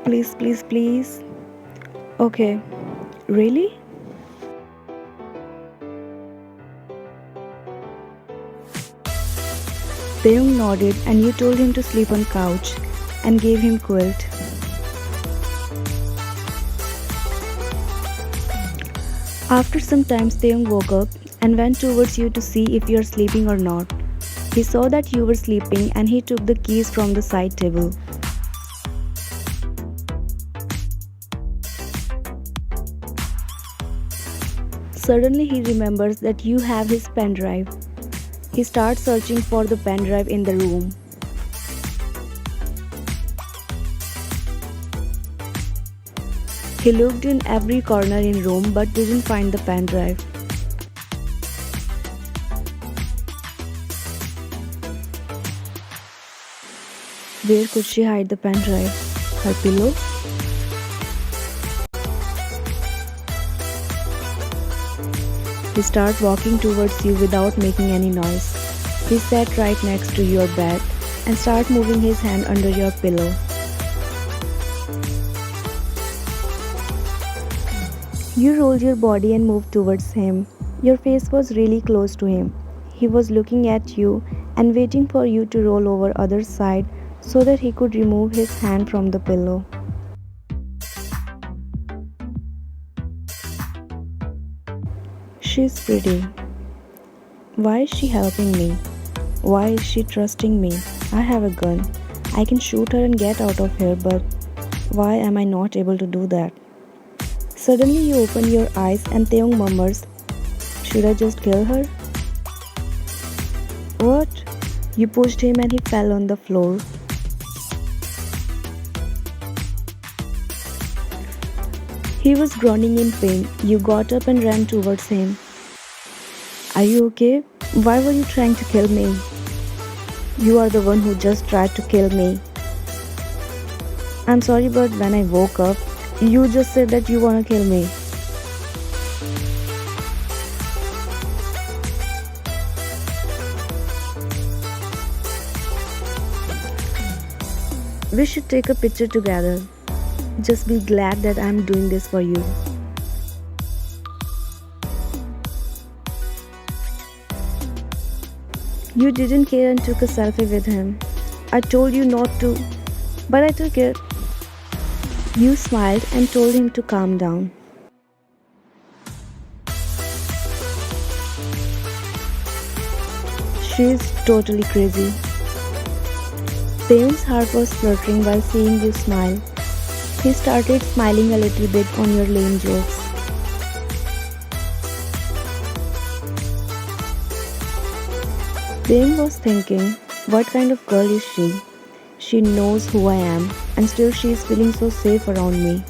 Please, please, please. Okay, really? Taeyong nodded and you told him to sleep on couch and gave him quilt. After some time, Taeyong woke up and went towards you to see if you are sleeping or not. He saw that you were sleeping and he took the keys from the side table. Suddenly, he remembers that you have his pen drive. He starts searching for the pen drive in the room. He looked in every corner in room but didn't find the pen drive. Where could she hide the pen drive? Her pillow? He started walking towards you without making any noise. He sat right next to your bed and started moving his hand under your pillow. You rolled your body and moved towards him. Your face was really close to him. He was looking at you and waiting for you to roll over other side so that he could remove his hand from the pillow. She's pretty. Why is she helping me? Why is she trusting me? I have a gun. I can shoot her and get out of here, but why am I not able to do that? Suddenly you open your eyes and Taeyong murmurs, should I just kill her? What? You pushed him and he fell on the floor. He was groaning in pain. You got up and ran towards him. Are you okay? Why were you trying to kill me? You are the one who just tried to kill me. I'm sorry, but when I woke up, you just said that you wanna kill me. We should take a picture together. Just be glad that I'm doing this for you. You didn't care and took a selfie with him. I told you not to, but I took it. You smiled and told him to calm down. She's totally crazy. Taeyong's heart was fluttering while seeing you smile. He started smiling a little bit on your lame jokes. Taeyong was thinking, what kind of girl is she? She knows who I am, and still she is feeling so safe around me.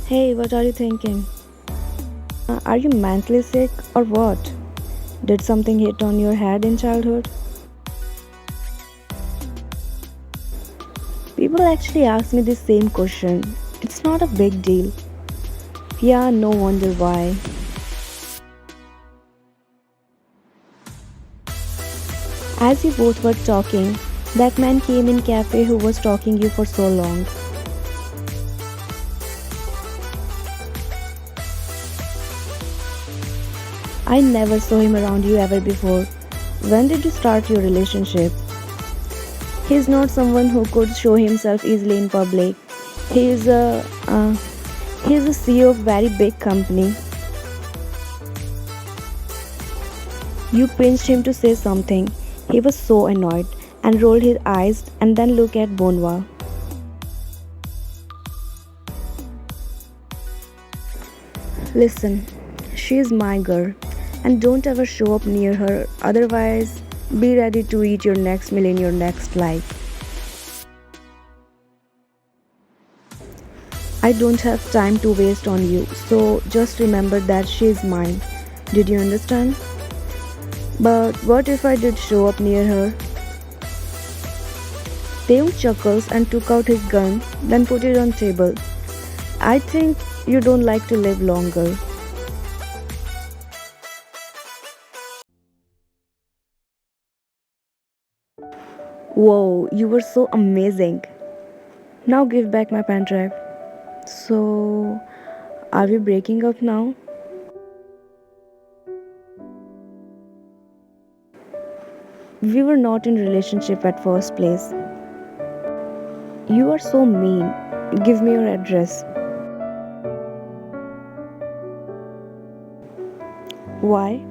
Hey, what are you thinking? Are you mentally sick or what? Did something hit on your head in childhood? People actually ask me the same question. It's not a big deal. Yeah, no wonder why. As you both were talking, that man came in cafe who was stalking you for so long. I never saw him around you ever before. When did you start your relationship? He's not someone who could show himself easily in public. He is a he's a CEO of very big company. You pinched him to say something. He was so annoyed and rolled his eyes and then looked at Bonwa. Listen, she is my girl and don't ever show up near her, otherwise be ready to eat your next meal in your next life. I don't have time to waste on you, so just remember that she is mine. Did you understand? But what if I did show up near her? Taeyong chuckles and took out his gun, then put it on table. I think you don't like to live longer. Whoa, you were so amazing. Now give back my pen drive. So, are we breaking up now? We were not in relationship at first place. You are so mean. Give me your address. Why?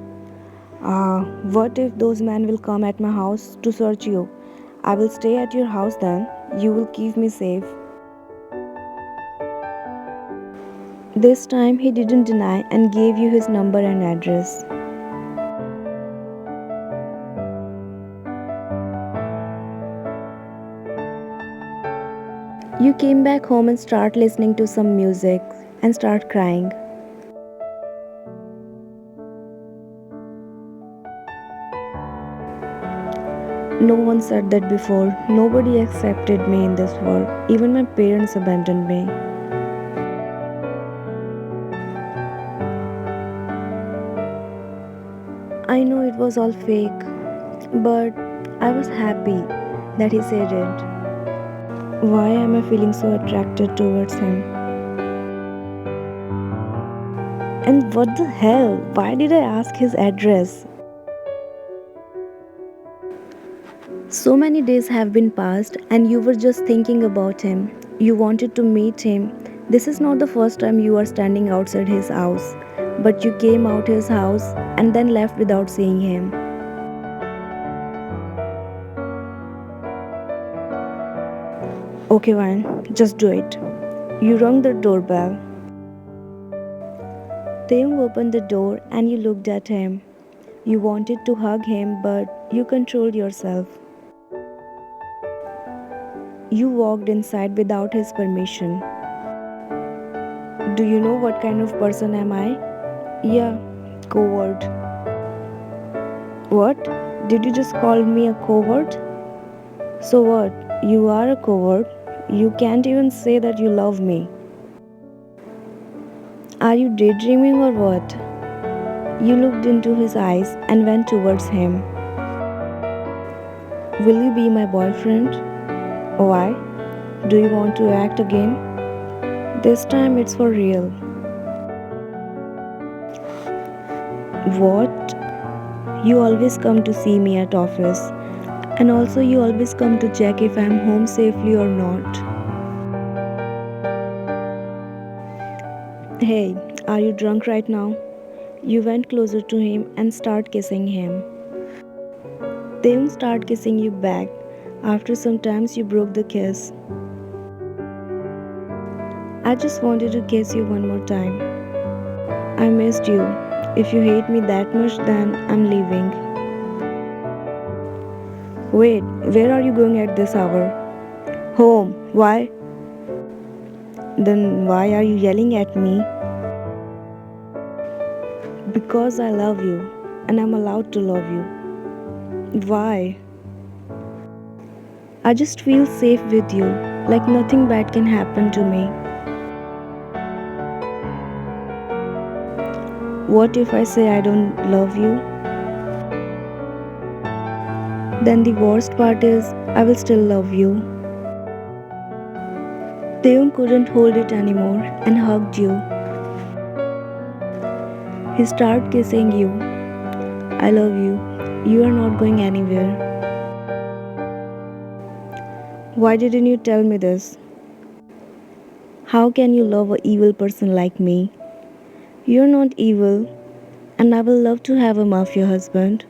What if those men will come at my house to search you? I will stay at your house then. You will keep me safe. This time he didn't deny and gave you his number and address. You came back home and start listening to some music and start crying. No one said that before. Nobody accepted me in this world. Even my parents abandoned me. I know it was all fake, but I was happy that he said it. Why am I feeling so attracted towards him? And what the hell? Why did I ask his address? So many days have been passed, and you were just thinking about him. You wanted to meet him. This is not the first time you are standing outside his house, but you came out his house and then left without seeing him. Okay, fine, just do it. You rang the doorbell. Taeyong opened the door and you looked at him. You wanted to hug him, but you controlled yourself. You walked inside without his permission. Do you know what kind of person am I? Yeah, coward. What? Did you just call me a coward? So what? You are a coward. You can't even say that you love me. Are you daydreaming or what? You looked into his eyes and went towards him. Will you be my boyfriend? Why? Do you want to act again? This time it's for real. What? You always come to see me at office. And also you always come to check if I'm home safely or not. Hey, are you drunk right now? You went closer to him and start kissing him. They won't start kissing you back. After some times you broke the kiss. I just wanted to kiss you one more time. I missed you. If you hate me that much, then I'm leaving. Wait, where are you going at this hour? Home. Why? Then why are you yelling at me? Because I love you and I'm allowed to love you. Why? I just feel safe with you, like nothing bad can happen to me. What if I say I don't love you? Then the worst part is, I will still love you. Taeyong couldn't hold it anymore and hugged you. He started kissing you. I love you. You are not going anywhere. Why didn't you tell me this? How can you love an evil person like me? You're not evil, and I will love to have a mafia husband.